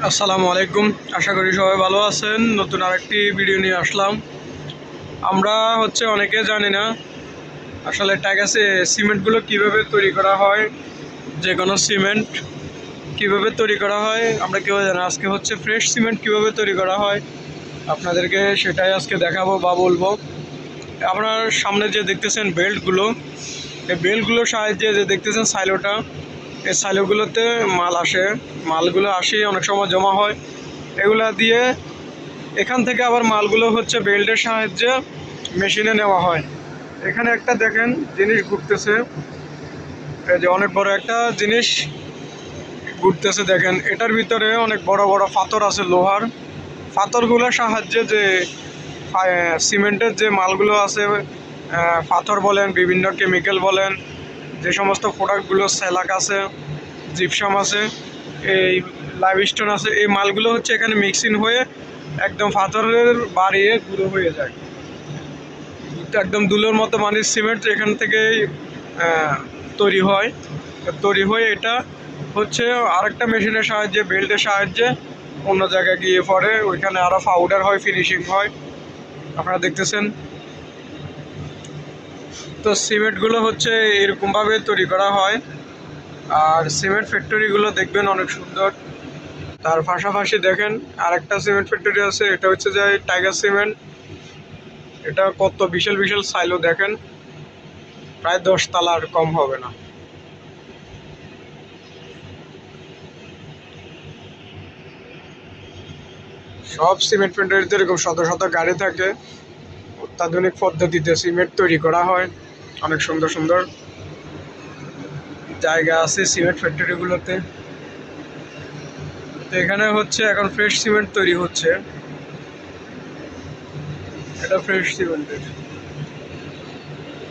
আসসালামু আলাইকুম। আশা করি সবাই ভালো আছেন। নতুন আরেকটি ভিডিও নিয়ে আসলাম। আমরা অনেকে জানি না আসলে টাইগাসে সিমেন্টগুলো কিভাবে তৈরি করা হয়, যে কোনো সিমেন্ট কিভাবে তৈরি করা হয় আমরা কেউ জানি না। আজকে ফ্রেশ সিমেন্ট কিভাবে তৈরি করা হয় আপনাদেরকে সেটাই আজকে দেখাবো বা বলবো। আপনার সামনে যে দেখতেছেন বেল্টগুলো, এই বেল্টগুলোর সাহায্যে যে দেখতেছেন সাইলোটা, এই সাইলোগুলোতে মালগুলো আসে, অনেক সময় জমা হয়। এগুলা দিয়ে এখান থেকে আবার মালগুলো বেল্টের সাহায্যে মেশিনে নেওয়া হয়। এখানে একটা দেখেন জিনিস ঘুরতেছে, এই যে অনেক বড় একটা জিনিস ঘুরতেছে দেখেন। এটার ভিতরে অনেক বড় বড় পাথর আছে, লোহার পাথরগুলোর সাহায্যে যে সিমেন্টের যে মালগুলো আছে, পাথর বলেন, বিভিন্ন কেমিক্যাল বলেন, যে সমস্ত প্রোডাক্টগুলো সেলাক আছে, জিপসাম আছে, এই লাইভস্টোন আছে, এই মালগুলো এখানে মিক্সিং হয়ে একদম পাথরের বাড়িয়ে গুঁড়ো হয়ে যায়। একদম দুলোর মতো মানের সিমেন্ট এখান থেকেই তৈরি হয়ে এটা আরেকটা মেশিনের সাহায্যে, বেল্টের সাহায্যে অন্য জায়গায় গিয়ে পড়ে, ওইখানে আরও পাউডার হয়, ফিনিশিং হয়। আপনারা দেখতেছেন তো সিমেন্টগুলো এরকমভাবে তৈরি করা হয়। আর সিমেন্ট ফ্যাক্টরিগুলো দেখবেন অনেক সুন্দর। তার পাশাপাশি দেখেন আরেকটা সিমেন্ট ফ্যাক্টরি আছে, এটা যে টাইগার সিমেন্ট। এটা কত বিশাল বিশাল সাইলো দেখেন, প্রায় 10 তলার কম হবে না। সব সিমেন্ট ফ্যাক্টরিতে এরকম শত শত গাড়ি থাকে, অত্যাধুনিক পদ্ধতিতে সিমেন্ট তৈরি করা হয়। অনেক সুন্দর সুন্দর জায়গা আছে সিমেন্ট ফ্যাক্টরিগুলোতে। তো এখানে এখন ফ্রেশ সিমেন্ট তৈরি হচ্ছে, এটা ফ্রেশ সিমেন্টের।